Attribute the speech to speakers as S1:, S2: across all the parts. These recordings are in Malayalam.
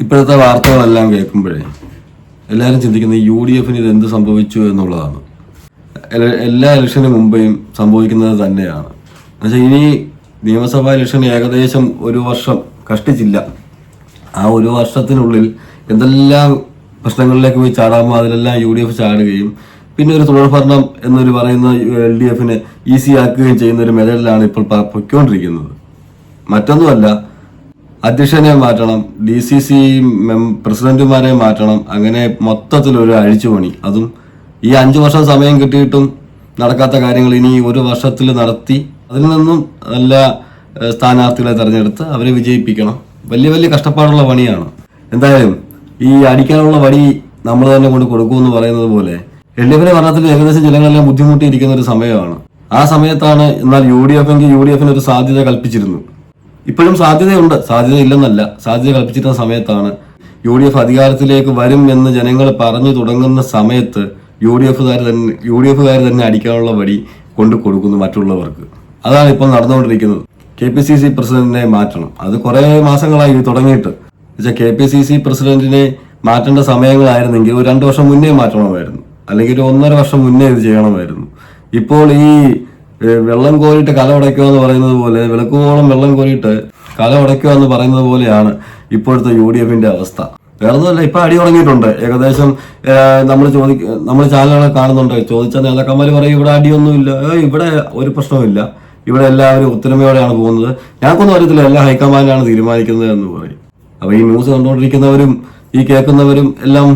S1: ഇപ്പോഴത്തെ വാർത്തകളെല്ലാം കേൾക്കുമ്പോഴേ എല്ലാവരും ചിന്തിക്കുന്നത് UDF ഇത് എന്ത് സംഭവിച്ചു എന്നുള്ളതാണ്. എല്ലാ ഇലക്ഷന് മുമ്പേയും സംഭവിക്കുന്നത് തന്നെയാണ്. എന്നുവെച്ചാൽ ഇനി നിയമസഭാ ഇലക്ഷൻ ഏകദേശം ഒരു വർഷം കഷ്ടിച്ചില്ല. ആ ഒരു വർഷത്തിനുള്ളിൽ എന്തെല്ലാം പ്രശ്നങ്ങളിലേക്ക് പോയി ചാടാമോ അതിലെല്ലാം UDF ചാടുകയും പിന്നെ ഒരു തുടർഭരണം എന്നൊരു പറയുന്ന LDFനെ ഈസി ആക്കുകയും ചെയ്യുന്ന ഒരു മെത്തേഡിലാണ് ഇപ്പോൾ പൊയ്ക്കൊണ്ടിരിക്കുന്നത്. മറ്റൊന്നുമല്ല, അധ്യക്ഷനെ മാറ്റണം, DCC പ്രസിഡന്റുമാരെ മാറ്റണം, അങ്ങനെ മൊത്തത്തിലൊരു അഴിച്ചുപണി. അതും ഈ 5 വർഷം സമയം കിട്ടിയിട്ടും നടക്കാത്ത കാര്യങ്ങൾ ഇനി ഒരു വർഷത്തിൽ നടത്തി അതിൽ നിന്നും നല്ല സ്ഥാനാർത്ഥികളെ തെരഞ്ഞെടുത്ത് അവരെ വിജയിപ്പിക്കണം. വലിയ വലിയ കഷ്ടപ്പാടുള്ള പണിയാണ്. എന്തായാലും ഈ അടിക്കാനുള്ള വടി നമ്മൾ തന്നെ കൊണ്ട് കൊടുക്കുമെന്ന് പറയുന്നത് പോലെ LDFിന്റെ ഭരണത്തിൽ ഏകദേശം ജനങ്ങളെല്ലാം ബുദ്ധിമുട്ടിയിരിക്കുന്ന ഒരു സമയമാണ്. ആ സമയത്താണ് എന്നാൽ UDFന് ഒരു സാധ്യത കൽപ്പിച്ചിരുന്നു. ഇപ്പോഴും സാധ്യതയുണ്ട്, സാധ്യത ഇല്ലെന്നല്ല. സാധ്യത കൽപ്പിച്ചിരുന്ന സമയത്താണ് UDF അധികാരത്തിലേക്ക് വരും എന്ന് ജനങ്ങൾ പറഞ്ഞു തുടങ്ങുന്ന സമയത്ത് UDFുകാർ തന്നെ അടിക്കാനുള്ള വടി കൊണ്ടു കൊടുക്കുന്നു മറ്റുള്ളവർക്ക്. അതാണ് ഇപ്പോൾ നടന്നുകൊണ്ടിരിക്കുന്നത്. KPCC പ്രസിഡന്റിനെ മാറ്റണം. അത് കുറെ മാസങ്ങളായി തുടങ്ങിയിട്ട്. KPCC പ്രസിഡന്റിനെ മാറ്റേണ്ട സമയങ്ങളായിരുന്നെങ്കിൽ ഒരു 2 വർഷം മുന്നേ മാറ്റണമായിരുന്നു, അല്ലെങ്കിൽ ഒരു 1.5 വർഷം മുന്നേ ഇത് ചെയ്യണമായിരുന്നു. ഇപ്പോൾ ഈ വെള്ളം കോരിയിട്ട് കല ഉടയ്ക്കുക എന്ന് പറയുന്നത് പോലെ, വിളക്കുവോളം വെള്ളം കോരിയിട്ട് കല ഉടയ്ക്കുക എന്ന് പറയുന്നത് പോലെയാണ് ഇപ്പോഴത്തെ UDFിന്റെ അവസ്ഥ. വേറൊന്നുമല്ല, ഇപ്പൊ അടി തുടങ്ങിയിട്ടുണ്ട്. ഏകദേശം നമ്മൾ ചാനലുകളെ കാണുന്നുണ്ട്. ചോദിച്ച നേതാക്കന്മാർ പറയും ഇവിടെ അടിയൊന്നുമില്ല, ഇവിടെ ഒരു പ്രശ്നവുമില്ല, ഇവിടെ എല്ലാവരും ഒത്തൊരുമയോടെയാണ് പോകുന്നത്, ഞങ്ങൾക്കൊന്നും അറിയത്തില്ല, എല്ലാം ഹൈക്കമാൻഡാണ് തീരുമാനിക്കുന്നത് എന്ന് പറയും. അപ്പൊ ഈ ന്യൂസ് കണ്ടുകൊണ്ടിരിക്കുന്നവരും ഈ കേൾക്കുന്നവരും എല്ലാം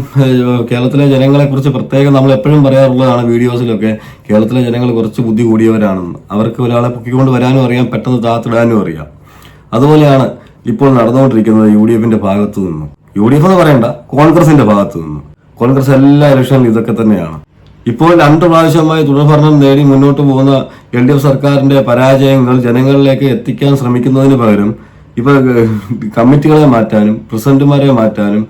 S1: കേരളത്തിലെ ജനങ്ങളെ കുറിച്ച് പ്രത്യേകം നമ്മൾ എപ്പോഴും പറയാറുള്ളതാണ് വീഡിയോസിലൊക്കെ, കേരളത്തിലെ ജനങ്ങൾ കുറച്ച് ബുദ്ധി കൂടിയവരാണെന്ന്. അവർക്ക് ഒരാളെ പൊക്കിക്കൊണ്ട് വരാനും അറിയാം, പെട്ടെന്ന് താത്തിടാനും അറിയാം. അതുപോലെയാണ് ഇപ്പോൾ നടന്നുകൊണ്ടിരിക്കുന്നത് UDFിന്റെ ഭാഗത്തു നിന്നും. UDF എന്ന് പറയണ്ട, കോൺഗ്രസിന്റെ ഭാഗത്തു നിന്നും. കോൺഗ്രസ് എല്ലാ ഇലക്ഷനിലും ഇതൊക്കെ തന്നെയാണ്. ഇപ്പോൾ 2 പ്രാവശ്യമായി തുടർഭരണം നേടി മുന്നോട്ട് പോകുന്ന LDF സർക്കാരിന്റെ പരാജയങ്ങൾ ജനങ്ങളിലേക്ക് എത്തിക്കാൻ ശ്രമിക്കുന്നതിന് പകരം ഇപ്പൊ കമ്മിറ്റികളെ മാറ്റാനും പ്രസിഡന്റുമാരെ മാറ്റാനും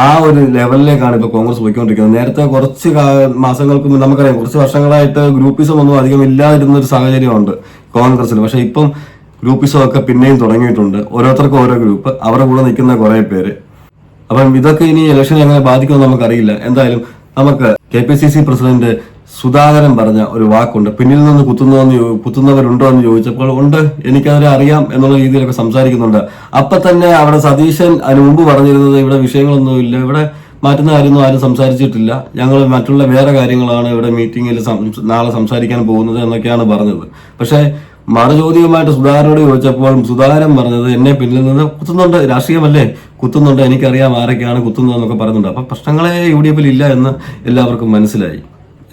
S1: ആ ഒരു ലെവലിലേക്കാണ് ഇപ്പൊ കോൺഗ്രസ് പോയിക്കൊണ്ടിരിക്കുന്നത്. നേരത്തെ കുറച്ച് മാസങ്ങൾക്ക് മുമ്പ് നമുക്കറിയാം, കുറച്ച് വർഷങ്ങളായിട്ട് ഗ്രൂപ്പിസം ഒന്നും അധികം ഇല്ലാതിരുന്ന ഒരു സാഹചര്യമുണ്ട് കോൺഗ്രസിൽ. പക്ഷെ ഇപ്പം ഗ്രൂപ്പിസം ഒക്കെ പിന്നെയും തുടങ്ങിയിട്ടുണ്ട്. ഓരോരുത്തർക്കും ഓരോ ഗ്രൂപ്പ്, അവരുടെ കൂടെ നിൽക്കുന്ന കുറെ പേര്. അപ്പം ഇതൊക്കെ ഇനി ഇലക്ഷനെ എങ്ങനെ ബാധിക്കുമെന്ന് നമുക്കറിയില്ല. എന്തായാലും നമുക്ക് KPCC പ്രസിഡന്റ് സുധാകരൻ പറഞ്ഞ ഒരു വാക്കുണ്ട്. പിന്നിൽ നിന്ന് കുത്തുന്നവരുണ്ടോ എന്ന് ചോദിച്ചപ്പോൾ ഉണ്ട്, എനിക്കതിനെ അറിയാം എന്നുള്ള രീതിയിലൊക്കെ സംസാരിക്കുന്നുണ്ട്. അപ്പൊ തന്നെ അവിടെ സതീശൻ അതിന് മുമ്പ് പറഞ്ഞിരുന്നത് ഇവിടെ വിഷയങ്ങളൊന്നുമില്ല, ഇവിടെ മാറ്റുന്ന കാര്യമൊന്നും ആരും സംസാരിച്ചിട്ടില്ല, ഞങ്ങൾ മറ്റുള്ള വേറെ കാര്യങ്ങളാണ് ഇവിടെ മീറ്റിംഗിൽ നാളെ സംസാരിക്കാൻ പോകുന്നത് എന്നൊക്കെയാണ് പറഞ്ഞത്. പക്ഷെ മറുചോദ്യവുമായിട്ട് സുധാകരനോട് ചോദിച്ചപ്പോൾ സുധാകരൻ പറഞ്ഞത് എന്നെ പിന്നിൽ നിന്ന് കുത്തുന്നുണ്ട്, രാഷ്ട്രീയമല്ലേ, കുത്തുന്നുണ്ട്, എനിക്കറിയാം ആരൊക്കെയാണ് കുത്തുന്നതെന്നൊക്കെ പറയുന്നുണ്ട്. അപ്പൊ പ്രശ്നങ്ങളെ UDFിൽ ഇല്ല എന്ന് എല്ലാവർക്കും മനസ്സിലായി.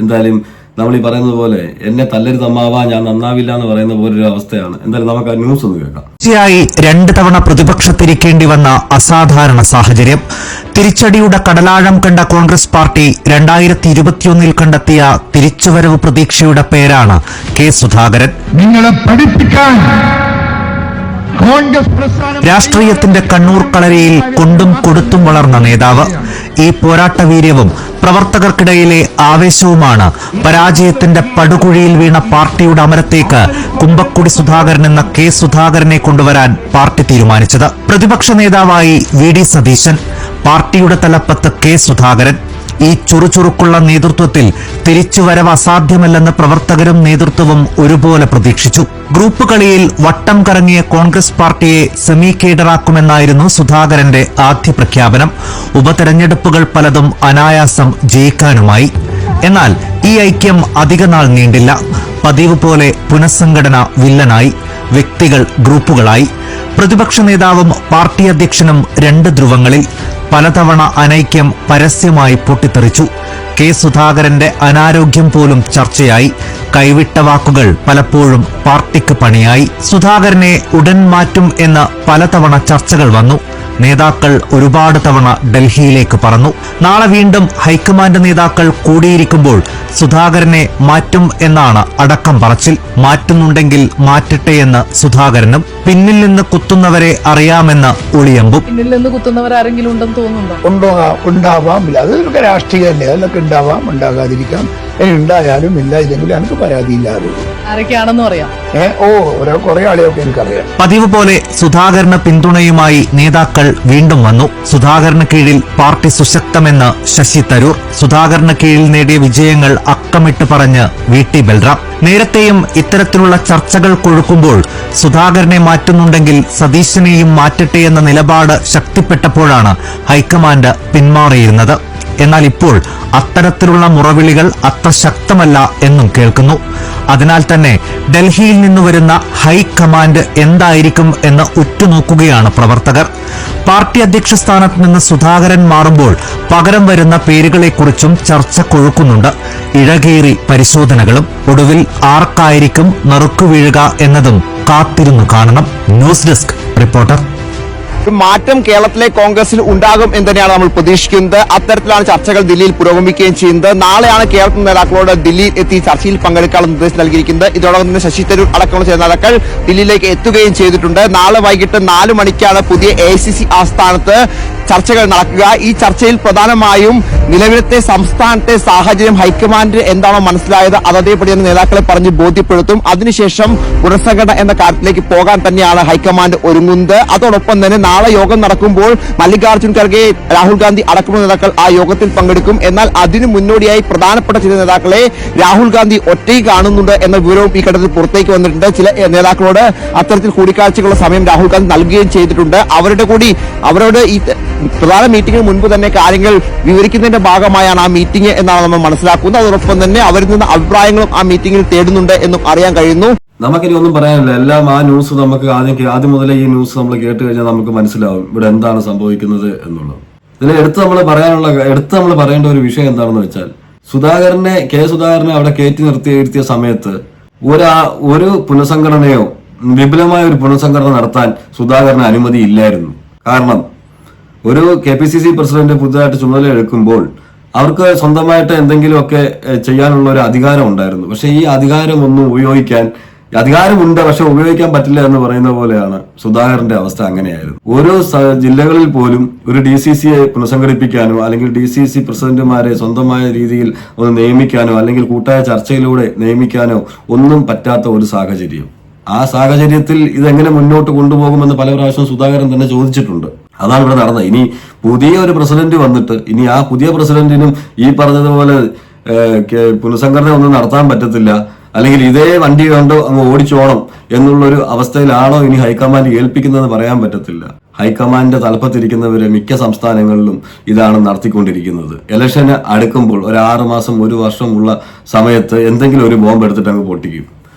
S1: എന്തായാലും നമ്മൾ ഈ പറയുന്നത് പോലെ എന്നെ തല്ലരുത് അമ്മാവാ ഞാൻ നന്നാവില്ല എന്ന് പറയുന്ന പോലൊരു അവസ്ഥയാണ്. എന്തായാലും നമുക്ക് ആ ന്യൂസ് ഒന്ന് കേൾക്കാം.
S2: തീർച്ചയായി 2 തവണ പ്രതിപക്ഷത്തിരിക്കേണ്ടി വന്ന അസാധാരണ സാഹചര്യം. തിരിച്ചടിയുടെ കടലാഴം കണ്ട കോൺഗ്രസ് പാർട്ടി 2021 കണ്ടെത്തിയ തിരിച്ചുവരവ് പ്രതീക്ഷയുടെ പേരാണ് K സുധാകരൻ.
S3: നിങ്ങളെ പഠിപ്പിക്കാൻ
S2: രാഷ്ട്രീയത്തിന്റെ കണ്ണൂർ കളരിയിൽ കൊണ്ടും കൊടുത്തും വളർന്ന നേതാവ്. ഈ പോരാട്ടവീര്യവും പ്രവർത്തകർക്കിടയിലെ ആവേശവുമാണ് പരാജയത്തിന്റെ പടുകുഴിയിൽ വീണ പാർട്ടിയുടെ അമരത്തേക്ക് കുമ്പക്കുടി സുധാകരൻ എന്ന K സുധാകരനെ കൊണ്ടുവരാൻ പാർട്ടി തീരുമാനിച്ചത്. പ്രതിപക്ഷ നേതാവായി VD സതീശൻ, പാർട്ടിയുടെ തലപ്പത്ത് K സുധാകരൻ. ഈ ചുറുചുറുക്കുള്ള നേതൃത്വത്തിൽ തിരിച്ചുവരവ് അസാധ്യമല്ലെന്ന് പ്രവർത്തകരും നേതൃത്വവും ഒരുപോലെ പ്രതീക്ഷിച്ചു. ഗ്രൂപ്പ് കളിയിൽ വട്ടം കറങ്ങിയ കോൺഗ്രസ് പാർട്ടിയെ സെമി കേഡറാക്കുമെന്നായിരുന്നു സുധാകരന്റെ ആദ്യ പ്രഖ്യാപനം. ഉപതെരഞ്ഞെടുപ്പുകൾ പലതും അനായാസം ജയിക്കാനുമായി. എന്നാൽ ഈ ഐക്യം അധികനാൾ നീണ്ടില്ല. പതിവ് പോലെ പുനഃസംഘടന വില്ലനായി, വ്യക്തികൾ ഗ്രൂപ്പുകളായി. പ്രതിപക്ഷ നേതാവും പാർട്ടി അധ്യക്ഷനും 2 ധ്രുവങ്ങളിൽ. പലതവണ അനൈക്യം പരസ്യമായി പൊട്ടിത്തെറിച്ചു. K സുധാകരന്റെ അനാരോഗ്യം പോലും ചർച്ചയായി. കൈവിട്ട വാക്കുകൾ പലപ്പോഴും പാർട്ടിക്ക് പണിയായി. സുധാകരനെ ഉടൻ മാറ്റും എന്ന് പലതവണ ചർച്ചകൾ വന്നു. നേതാക്കൾ ഒരുപാട് തവണ ഡൽഹിയിലേക്ക് പറന്നു. നാളെ വീണ്ടും ഹൈക്കമാൻഡ് നേതാക്കൾ കൂടിയിരിക്കുമ്പോൾ സുധാകരനെ മാറ്റും എന്നാണ് അടക്കം പറച്ചിൽ. മാറ്റുന്നുണ്ടെങ്കിൽ മാറ്റട്ടെയെന്ന് സുധാകരനും. പിന്നിൽ നിന്ന് കുത്തുന്നവരെ അറിയാമെന്ന് ഒളിയമ്പും.
S4: പിന്നിൽ നിന്ന് കുത്തുന്നവരാരെങ്കിലും ഉണ്ടെന്ന് തോന്നുന്നുണ്ടോ?
S3: ഉണ്ടാവാം, അതൊക്കെ രാഷ്ട്രീയമല്ലേ, അതിലൊക്കെ ഉണ്ടാവാം, ഉണ്ടാകാതിരിക്കാം. ഉണ്ടായാലും ഇല്ല ഇതെങ്കിലും എനിക്ക് പരാതിയില്ലാതെ
S4: ആരൊക്കെയാണെന്ന് പറയാം.
S3: കുറെ ആളെയൊക്കെ എനിക്കറിയാം.
S2: പതിവ് പോലെ സുധാകരന് പിന്തുണയുമായി നേതാക്കൾ വീണ്ടും വന്നു. സുധാകരന് കീഴിൽ പാർട്ടി സുശക്തമെന്ന് ശശി തരൂർ. സുധാകരന് കീഴിൽ നേടിയ വിജയങ്ങൾ അക്കമിട്ട് പറഞ്ഞ് VT ബൽറാം. നേരത്തെയും ഇത്തരത്തിലുള്ള ചർച്ചകൾ കൊഴുക്കുമ്പോൾ സുധാകരനെ മാറ്റുന്നുണ്ടെങ്കിൽ സതീശനെയും മാറ്റട്ടെ എന്ന നിലപാട് ശക്തിപ്പെട്ടപ്പോഴാണ് ഹൈക്കമാൻഡ് പിന്മാറിയിരുന്നത്. എന്നാൽ ഇപ്പോൾ അത്തരത്തിലുള്ള മുറവിളികൾ അത്ര ശക്തമല്ല എന്നും കേൾക്കുന്നു. അതിനാൽ തന്നെ ഡൽഹിയിൽ നിന്ന് വരുന്ന ഹൈക്കമാൻഡ് എന്തായിരിക്കും എന്ന് ഉറ്റുനോക്കുകയാണ് പ്രവർത്തകർ. പാർട്ടി അധ്യക്ഷ സ്ഥാനത്ത് നിന്ന് സുധാകരൻ മാറുമ്പോൾ പകരം വരുന്ന പേരുകളെക്കുറിച്ചും ചർച്ച കൊഴുക്കുന്നുണ്ട്. ഇഴകേറി പരിശോധനകളും. ഒടുവിൽ ആർക്കായിരിക്കും നറുക്കുവീഴുക എന്നതും കാത്തിരുന്നു കാണണം. News desk reporter.
S5: മാറ്റം കേരളത്തിലെ കോൺഗ്രസിൽ ഉണ്ടാകും എന്ന് തന്നെയാണ് നമ്മൾ പ്രതീക്ഷിക്കുന്നത്. അത്തരത്തിലാണ് ചർച്ചകൾ ദില്ലിയിൽ പുരോഗമിക്കുകയും ചെയ്യുന്നത്. നാളെയാണ് കേരളത്തിലെ നേതാക്കളോട് ദില്ലിയിൽ എത്തി ചർച്ചയിൽ പങ്കെടുക്കാനുള്ള നിർദ്ദേശം നൽകിയിരിക്കുന്നത്. ഇതോടൊപ്പം തന്നെ ശശി തരൂർ അടക്കമുള്ള ചില നേതാക്കൾ ദില്ലിയിലേക്ക് എത്തുകയും ചെയ്തിട്ടുണ്ട്. നാളെ വൈകിട്ട് 4 മണിക്കാണ് പുതിയ AICC ആസ്ഥാനത്ത് ചർച്ചകൾ നടക്കുക. ഈ ചർച്ചയിൽ പ്രധാനമായും നിലവിലത്തെ സംസ്ഥാനത്തെ സാഹചര്യം ഹൈക്കമാൻഡ് എന്താണോ മനസ്സിലായത് അത് അതേപടി തന്നെ നേതാക്കളെ പറഞ്ഞ് ബോധ്യപ്പെടുത്തും. അതിനുശേഷം പുനഃസംഘടന എന്ന കാര്യത്തിലേക്ക് പോകാൻ തന്നെയാണ് ഹൈക്കമാൻഡ് ഒരുങ്ങുന്നത്. അതോടൊപ്പം തന്നെ നാളെ യോഗം നടക്കുമ്പോൾ മല്ലികാർജ്ജുൻ ഖർഗെ, രാഹുൽ ഗാന്ധി അടക്കമുള്ള നേതാക്കൾ ആ യോഗത്തിൽ പങ്കെടുക്കും. എന്നാൽ അതിനു മുന്നോടിയായി പ്രധാനപ്പെട്ട ചില നേതാക്കളെ രാഹുൽ ഗാന്ധി ഒറ്റയ്ക്ക് കാണുന്നുണ്ട് എന്ന വിവരവും ഈ ഘട്ടത്തിൽ പുറത്തേക്ക് വന്നിട്ടുണ്ട്. ചില നേതാക്കളോട് അത്തരത്തിൽ കൂടിക്കാഴ്ചകളുള്ള സമയം രാഹുൽ ഗാന്ധി നൽകുകയും ചെയ്തിട്ടുണ്ട്. അവരോട് ഈ പ്രധാന മീറ്റിംഗിന് മുൻപ് തന്നെ കാര്യങ്ങൾ വിവരിക്കുന്നതിന്റെ ഭാഗമായാണ് ആ മീറ്റിംഗ് എന്നാണ് നമ്മൾ മനസ്സിലാക്കുന്നത്. അതോടൊപ്പം തന്നെ അവരിൽ നിന്ന് അഭിപ്രായങ്ങളും ആ മീറ്റിംഗിൽ തേടുന്നുണ്ട് എന്നും അറിയാൻ കഴിയുന്നു.
S1: നമുക്കിനി ഒന്നും പറയാനില്ല. എല്ലാം ആ ന്യൂസ് നമുക്ക് ആദ്യം മുതലേ ഈ ന്യൂസ് നമ്മൾ കേട്ട് കഴിഞ്ഞാൽ നമുക്ക് മനസ്സിലാവും ഇവിടെ എന്താണ് സംഭവിക്കുന്നത് എന്നുള്ളത്. ഇതിൽ എടുത്ത് നമ്മൾ പറയേണ്ട ഒരു വിഷയം എന്താണെന്ന് വെച്ചാൽ കെ സുധാകരനെ അവിടെ കയറ്റി നിർത്തിയ സമയത്ത് ഒരു പുനഃസംഘടനയോ വിപുലമായ ഒരു പുനഃസംഘടന നടത്താൻ സുധാകരന് അനുമതി ഇല്ലായിരുന്നു. കാരണം ഒരു KPCC പ്രസിഡന്റ് പുതുതായിട്ട് ചുമതല എടുക്കുമ്പോൾ അവർക്ക് സ്വന്തമായിട്ട് എന്തെങ്കിലുമൊക്കെ ചെയ്യാനുള്ള ഒരു അധികാരം ഉണ്ടായിരുന്നു. പക്ഷെ ഈ അധികാരമുണ്ട് പക്ഷെ ഉപയോഗിക്കാൻ പറ്റില്ല എന്ന് പറയുന്ന പോലെയാണ് സുധാകരന്റെ അവസ്ഥ. അങ്ങനെയായിരുന്നു. ഓരോ ജില്ലകളിൽ പോലും ഒരു DCC പുനഃസംഘടിപ്പിക്കാനോ അല്ലെങ്കിൽ DCC പ്രസിഡന്റുമാരെ സ്വന്തമായ രീതിയിൽ ഒന്ന് നിയമിക്കാനോ അല്ലെങ്കിൽ കൂട്ടായ ചർച്ചയിലൂടെ നിയമിക്കാനോ ഒന്നും പറ്റാത്ത ഒരു സാഹചര്യം. ആ സാഹചര്യത്തിൽ ഇതെങ്ങനെ മുന്നോട്ട് കൊണ്ടുപോകുമെന്ന് പല പ്രാവശ്യം സുധാകരൻ തന്നെ ചോദിച്ചിട്ടുണ്ട്. അതാണ് ഇവിടെ നടന്നത്. ഇനി പുതിയ ഒരു പ്രസിഡന്റ് വന്നിട്ട് ഇനി ആ പുതിയ പ്രസിഡന്റിനും ഈ പറഞ്ഞതുപോലെ പുനഃസംഘടന ഒന്നും നടത്താൻ പറ്റത്തില്ല, അല്ലെങ്കിൽ ഇതേ വണ്ടി കണ്ടോ അങ്ങ് ഓടിച്ചോണം എന്നുള്ളൊരു അവസ്ഥയിലാണോ ഇനി ഹൈക്കമാൻഡ് ഏൽപ്പിക്കുന്നതെന്ന് പറയാൻ പറ്റത്തില്ല. ഹൈക്കമാൻഡിന്റെ തലപ്പത്തിരിക്കുന്നവര് മിക്ക സംസ്ഥാനങ്ങളിലും ഇതാണ് നടത്തിക്കൊണ്ടിരിക്കുന്നത്. ഇലക്ഷന് അടുക്കുമ്പോൾ ഒരു 6 മാസം 1 വർഷം ഉള്ള സമയത്ത് എന്തെങ്കിലും ഒരു ബോംബ് എടുത്തിട്ട് അങ്ങ് പൊട്ടിക്കും.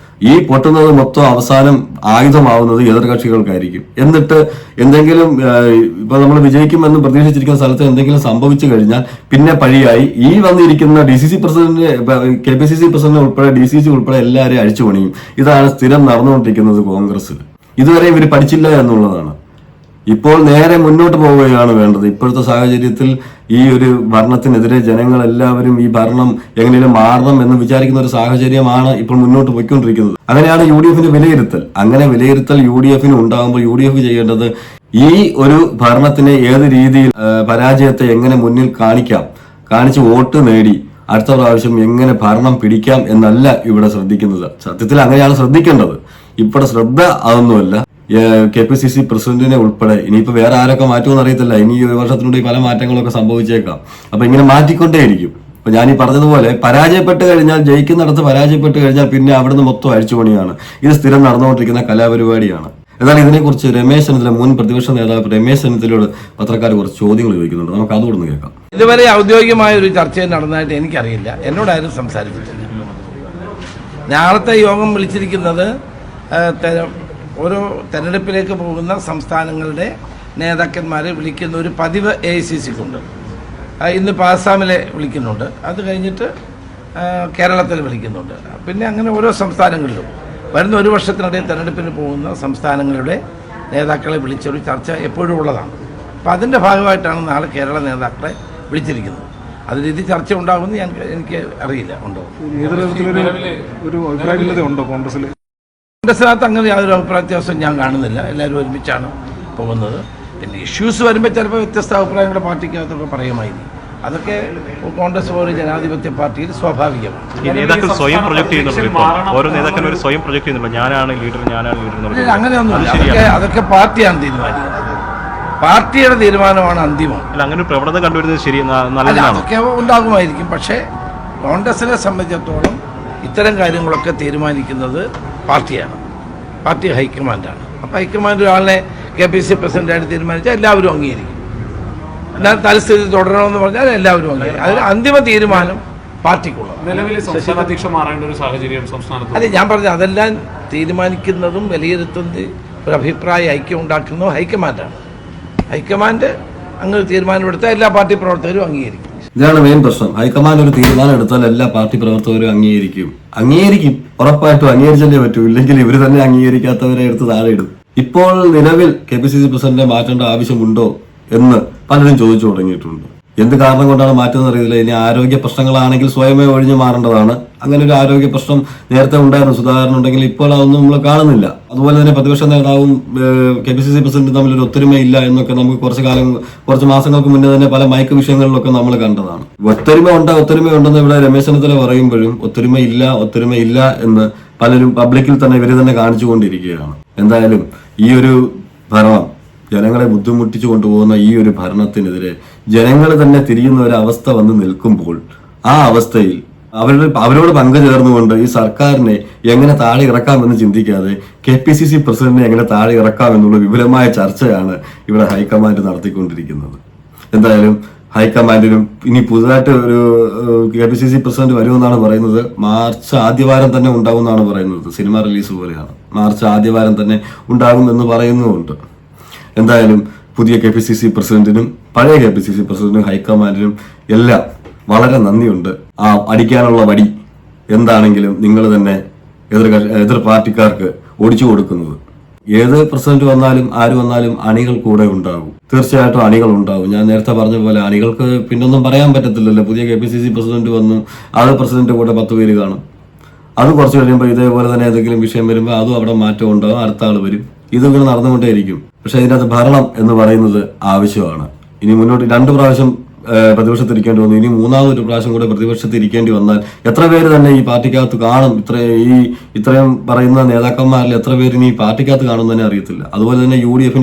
S1: ഈ പൊട്ടുന്നത് മൊത്തം അവസാനം ആയുധമാവുന്നത് എതിർകക്ഷികൾക്കായിരിക്കും. എന്നിട്ട് എന്തെങ്കിലും ഇപ്പൊ നമ്മൾ വിജയിക്കുമെന്ന് പ്രതീക്ഷിച്ചിരിക്കുന്ന സ്ഥലത്ത് എന്തെങ്കിലും സംഭവിച്ചു കഴിഞ്ഞാൽ പിന്നെ പഴിയായി ഈ വന്നിരിക്കുന്ന DCC പ്രസിഡന്റ്, KPCC പ്രസിഡന്റ് ഉൾപ്പെടെ DCC ഉൾപ്പെടെ എല്ലാവരെയും അഴിച്ചു പണിയും. ഇതാണ് സ്ഥിരം നടന്നുകൊണ്ടിരിക്കുന്നത് കോൺഗ്രസ്. ഇതുവരെ ഇവർ പഠിച്ചില്ല എന്നുള്ളതാണ്. ഇപ്പോൾ നേരെ മുന്നോട്ട് പോവുകയാണ് വേണ്ടത്. ഇപ്പോഴത്തെ സാഹചര്യത്തിൽ ഈ ഒരു ഭരണത്തിനെതിരെ ജനങ്ങളെല്ലാവരും ഈ ഭരണം എങ്ങനെയും മാറണം എന്ന് വിചാരിക്കുന്ന ഒരു സാഹചര്യമാണ് ഇപ്പോൾ മുന്നോട്ട് പോയിക്കൊണ്ടിരിക്കുന്നത്. അങ്ങനെയാണ് UDFന്റെ വിലയിരുത്തൽ. അങ്ങനെ വിലയിരുത്തൽ UDFന് ഉണ്ടാകുമ്പോൾ UDF ചെയ്യേണ്ടത് ഈ ഒരു ഭരണത്തിനെ ഏത് രീതിയിൽ പരാജയത്തെ എങ്ങനെ മുന്നിൽ കാണിച്ച് വോട്ട് നേടി അടുത്ത പ്രാവശ്യം എങ്ങനെ ഭരണം പിടിക്കാം എന്നല്ല ഇവിടെ ശ്രദ്ധിക്കുന്നത്. സത്യത്തിൽ അങ്ങനെയാണ് ശ്രദ്ധിക്കേണ്ടത്. ഇവിടെ ശ്രദ്ധ അതൊന്നുമല്ല. KPCC പ്രസിഡന്റിനെ ഉൾപ്പെടെ ഇനിയിപ്പോ വേറെ ആരൊക്കെ മാറ്റുമെന്ന് അറിയത്തില്ല. ഇനി 1 വർഷത്തിനുള്ളിൽ പല മാറ്റങ്ങളൊക്കെ സംഭവിച്ചേക്കാം. അപ്പൊ ഇങ്ങനെ മാറ്റിക്കൊണ്ടേയിരിക്കും. അപ്പൊ ഞാൻ ഈ പറഞ്ഞതുപോലെ പരാജയപ്പെട്ട് കഴിഞ്ഞാൽ, ജയിക്കുന്നിടത്ത് പരാജയപ്പെട്ട് കഴിഞ്ഞാൽ പിന്നെ അവിടുന്ന് മൊത്തം അഴിച്ചുപണിയാണ്. ഇത് സ്ഥിരം നടന്നുകൊണ്ടിരിക്കുന്ന കലാപരിപാടിയാണ്. എന്നാൽ ഇതിനെക്കുറിച്ച് രമേശ് ചെന്നിത്തല, മുൻ പ്രതിപക്ഷ നേതാവ് രമേശ് ചെന്നിത്തലയോട് പത്രക്കാർ കുറച്ച് ചോദ്യങ്ങൾ ചോദിക്കുന്നുണ്ട്. നമുക്ക് അതുകൊണ്ടൊന്ന് കേൾക്കാം.
S6: ഇതുവരെ ഔദ്യോഗികമായ ഒരു ചർച്ച നടന്നതായിട്ട് എനിക്കറിയില്ല. എന്നോടാരും സംസാരിച്ചിട്ടില്ല. നാളത്തെ യോഗം വിളിച്ചിരിക്കുന്നത് ഓരോ തെരഞ്ഞെടുപ്പിലേക്ക് പോകുന്ന സംസ്ഥാനങ്ങളുടെ നേതാക്കന്മാരെ വിളിക്കുന്ന ഒരു പതിവ് AICCക്കുണ്ട്. ഇന്നിപ്പോൾ ആസാമിലെ വിളിക്കുന്നുണ്ട്, അത് കഴിഞ്ഞിട്ട് കേരളത്തിൽ വിളിക്കുന്നുണ്ട്. പിന്നെ അങ്ങനെ ഓരോ സംസ്ഥാനങ്ങളിലും വരുന്ന 1 വർഷത്തിനിടയിൽ തെരഞ്ഞെടുപ്പിന് പോകുന്ന സംസ്ഥാനങ്ങളുടെ നേതാക്കളെ വിളിച്ചൊരു ചർച്ച എപ്പോഴും ഉള്ളതാണ്. അപ്പോൾ അതിൻ്റെ ഭാഗമായിട്ടാണ് നാളെ കേരള നേതാക്കളെ വിളിച്ചിരിക്കുന്നത്. അത് രീതി ചർച്ച ഉണ്ടാകുമെന്ന് എനിക്ക് അറിയില്ല. ഉണ്ടോ കോൺഗ്രസിനകത്ത് അങ്ങനെ യാതൊരു അഭിപ്രായ വ്യത്യാസവും ഞാൻ കാണുന്നില്ല. എല്ലാവരും ഒരുമിച്ചാണ് പോകുന്നത്. പിന്നെ ഇഷ്യൂസ് വരുമ്പോൾ ചിലപ്പോൾ വ്യത്യസ്ത അഭിപ്രായങ്ങളുടെ പാർട്ടിക്കകത്തൊക്കെ പറയുമായിരിക്കും. അതൊക്കെ കോൺഗ്രസ് പോലെ ജനാധിപത്യ പാർട്ടിയിൽ സ്വാഭാവികമാണ്.
S4: ഈ നേതാക്കൾ സ്വയം പ്രൊജക്ട് ചെയ്യുന്നുണ്ട്. ഇപ്പോൾ ഓരോ നേതാക്കളും ഒരു സ്വയം പ്രൊജക്ട് ചെയ്യുന്നുണ്ട്. ഞാനാണ് ലീഡർ എന്നുള്ളത്.
S6: അങ്ങനെയൊന്നുമില്ല. അതൊക്കെ പാർട്ടിയാണ് തീരുമാനിക്കുന്നത്. പാർട്ടിയുടെ തീരുമാനമാണ് അന്തിമം.
S4: അല്ല, അങ്ങനെ ഒരു പ്രവണത കണ്ടുവരുന്നത് ശരി നല്ലതാണ്.
S6: അതൊക്കെ ഉണ്ടാകുമായിരിക്കും. പക്ഷേ കോൺഗ്രസിനെ സംബന്ധിച്ചിടത്തോളം ഇത്തരം കാര്യങ്ങളൊക്കെ തീരുമാനിക്കുന്നത് പാർട്ടിയാണ്, പാർട്ടി ഹൈക്കമാൻഡാണ്. അപ്പോൾ ഹൈക്കമാൻഡ് ഒരാളിനെ KPCC പ്രസിഡന്റായിട്ട് തീരുമാനിച്ചാൽ എല്ലാവരും അംഗീകരിക്കും. എന്നാൽ തലസ്ഥിതി തുടരണമെന്ന് പറഞ്ഞാൽ എല്ലാവരും അംഗീകരിക്കും. അതിന് അന്തിമ തീരുമാനം പാർട്ടിക്കുള്ളത്.
S7: നിലവിലെ സംസ്ഥാന അധ്യക്ഷൻ മാറേണ്ട ഒരു സാഹചര്യം സംസ്ഥാനത്ത്.
S6: അതെ, ഞാൻ പറഞ്ഞത് അതെല്ലാം തീരുമാനിക്കുന്നതും വിലയിരുത്തുന്നത് ഒരു അഭിപ്രായ ഐക്യം ഉണ്ടാക്കുന്നതും ഹൈക്കമാൻഡാണ്. ഹൈക്കമാൻഡ് അങ്ങനെ തീരുമാനമെടുത്താൽ എല്ലാ പാർട്ടി പ്രവർത്തകരും അംഗീകരിക്കും.
S1: ഇതാണ് മെയിൻ പ്രശ്നം. ഹൈക്കമാൻഡ് ഒരു തീരുമാനം എടുത്താൽ എല്ലാ പാർട്ടി പ്രവർത്തകരും അംഗീകരിക്കും. ഉറപ്പായിട്ടും അംഗീകരിച്ചല്ലേ പറ്റൂ. ഇല്ലെങ്കിൽ ഇവർ തന്നെ അംഗീകരിക്കാത്തവരെ എടുത്ത് താഴെ ഇടും. ഇപ്പോൾ നിലവിൽ KPCC പ്രസിഡന്റിനെ മാറ്റേണ്ട ആവശ്യമുണ്ടോ എന്ന് പലരും ചോദിച്ചു തുടങ്ങിയിട്ടുണ്ട്. എന്ത് കാരണം കൊണ്ടാണ് മാറ്റുന്നത് അറിയില്ല. ഇനി ആരോഗ്യ പ്രശ്നങ്ങളാണെങ്കിൽ സ്വയമേ ഒഴിഞ്ഞു മാറേണ്ടതാണ്. അങ്ങനെ ഒരു ആരോഗ്യ പ്രശ്നം നേരത്തെ ഉണ്ടായിരുന്നു, സുധാകരൻ ഉണ്ടെങ്കിൽ ഇപ്പോൾ അതൊന്നും നമ്മൾ കാണുന്നില്ല. അതുപോലെ തന്നെ പ്രതിപക്ഷ നേതാവും KPCC പ്രസിഡന്റും തമ്മിലൊരു ഒത്തൊരുമയില്ല എന്നൊക്കെ നമുക്ക് കുറച്ച് മാസങ്ങൾക്ക് മുന്നേ തന്നെ പല മൈക്ക് വിഷയങ്ങളിലൊക്കെ നമ്മൾ കണ്ടതാണ്. ഒത്തൊരുമയുണ്ടെന്ന് ഇവിടെ രമേശ് ചെന്നിത്തല പറയുമ്പോഴും ഒത്തൊരുമയില്ല എന്ന് പലരും പബ്ലിക്കിൽ തന്നെ ഇവർ തന്നെ കാണിച്ചുകൊണ്ടിരിക്കുകയാണ്. എന്തായാലും ഈ ഒരു ഭരണം, ജനങ്ങളെ ബുദ്ധിമുട്ടിച്ചു കൊണ്ടുപോകുന്ന ഈ ഒരു ഭരണത്തിനെതിരെ ജനങ്ങൾ തന്നെ തിരിയുന്ന ഒരു അവസ്ഥ വന്ന് നിൽക്കുമ്പോൾ ആ അവസ്ഥയിൽ അവരോട് പങ്കുചേർന്നുകൊണ്ട് ഈ സർക്കാരിനെ എങ്ങനെ താഴെ ഇറക്കാമെന്ന് ചിന്തിക്കാതെ KPCC പ്രസിഡന്റിനെ എങ്ങനെ താഴെ ഇറക്കാമെന്നുള്ള വിപുലമായ ചർച്ചയാണ് ഇവിടെ ഹൈക്കമാൻഡ് നടത്തിക്കൊണ്ടിരിക്കുന്നത്. എന്തായാലും ഹൈക്കമാൻഡിനും ഇനി പുതുതായിട്ട് ഒരു KPCC പ്രസിഡന്റ് വരുമെന്നാണ് പറയുന്നത്. മാർച്ച് ആദ്യവാരം തന്നെ ഉണ്ടാവും എന്നാണ് പറയുന്നത്. സിനിമ റിലീസ് പോലെയാണ്. മാർച്ച് ആദ്യവാരം തന്നെ ഉണ്ടാകും എന്ന് പറയുന്നുമുണ്ട്. എന്തായാലും പുതിയ KPCC പ്രസിഡന്റിനും പഴയ KPCC പ്രസിഡന്റിനും ഹൈക്കമാൻഡിനും എല്ലാം വളരെ നന്ദിയുണ്ട്. ആ അടിക്കാനുള്ള വടി എന്താണെങ്കിലും നിങ്ങൾ തന്നെ എതിർ പാർട്ടിക്കാർക്ക് ഓടിച്ചു കൊടുക്കുന്നത്. ഏത് പ്രസിഡന്റ് വന്നാലും ആര് വന്നാലും അണികൾ കൂടെ ഉണ്ടാകും. തീർച്ചയായിട്ടും അണികൾ ഉണ്ടാകും. ഞാൻ നേരത്തെ പറഞ്ഞ പോലെ അണികൾക്ക് പിന്നൊന്നും പറയാൻ പറ്റത്തില്ലല്ലോ. പുതിയ KPCC പ്രസിഡന്റ് വന്നു, അത് പ്രസിഡന്റ് കൂടെ 10 പേര് കാണും. അത് കുറച്ച് കഴിയുമ്പോൾ ഇതേപോലെ തന്നെ ഏതെങ്കിലും വിഷയം വരുമ്പോൾ അതും അവിടെ മാറ്റം ഉണ്ടാകും, അടുത്ത ആൾ വരും. ഇതൊക്കെ നടന്നുകൊണ്ടേയിരിക്കും. പക്ഷെ ഇതിനകത്ത് ഭരണം എന്ന് പറയുന്നത് ആവശ്യമാണ്. ഇനി മുന്നോട്ട് 2 പ്രാവശ്യം പ്രതിപക്ഷത്തിരിക്കേണ്ടി വന്നു. ഇനി 3ാമതൊരു പ്രാവശ്യം കൂടെ പ്രതിപക്ഷത്തിരിക്കേണ്ടി വന്നാൽ എത്ര പേര് തന്നെ ഈ പാർട്ടിക്കകത്ത് കാണും? ഇത്രയും പറയുന്ന നേതാക്കന്മാരിൽ എത്ര പേര് ഇനി ഈ പാർട്ടിക്കകത്ത് കാണും തന്നെ അറിയത്തില്ല. അതുപോലെ തന്നെ UDF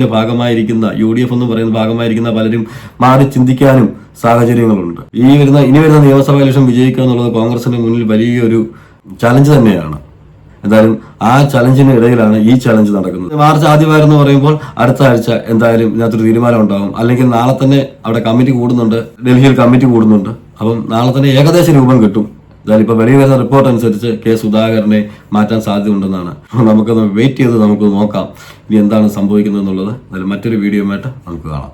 S1: എന്ന് പറയുന്ന ഭാഗമായിരിക്കുന്ന പലരും മാറി ചിന്തിക്കാനും സാഹചര്യങ്ങളുണ്ട്. ഇനി വരുന്ന നിയമസഭാ ഇലക്ഷൻ വിജയിക്കുക എന്നുള്ളത് കോൺഗ്രസിന് മുന്നിൽ വലിയൊരു ചലഞ്ച് തന്നെയാണ്. എന്തായാലും ആ ചലഞ്ചിന് ഇടയിലാണ് ഈ ചലഞ്ച് നടക്കുന്നത്. മാർച്ച് ആദ്യവാരം എന്ന് പറയുമ്പോൾ അടുത്ത ആഴ്ച എന്തായാലും ഇതിനകത്തൊരു തീരുമാനം ഉണ്ടാകും. അല്ലെങ്കിൽ നാളെ തന്നെ അവിടെ കമ്മിറ്റി കൂടുന്നുണ്ട്, ഡൽഹിയിൽ കമ്മിറ്റി കൂടുന്നുണ്ട്. അപ്പം നാളെ തന്നെ ഏകദേശ രൂപം കിട്ടും. എന്തായാലും ഇപ്പൊ വെളിയിൽ വരുന്ന റിപ്പോർട്ട് അനുസരിച്ച് സുധാകരനെ മാറ്റാൻ സാധ്യതയുണ്ടെന്നാണ്. നമുക്കൊന്ന് വെയിറ്റ് ചെയ്ത് നമുക്ക് നോക്കാം ഇനി എന്താണ് സംഭവിക്കുന്നത് എന്നുള്ളത്. എന്തായാലും മറ്റൊരു വീഡിയോയുമായിട്ട് നമുക്ക് കാണാം.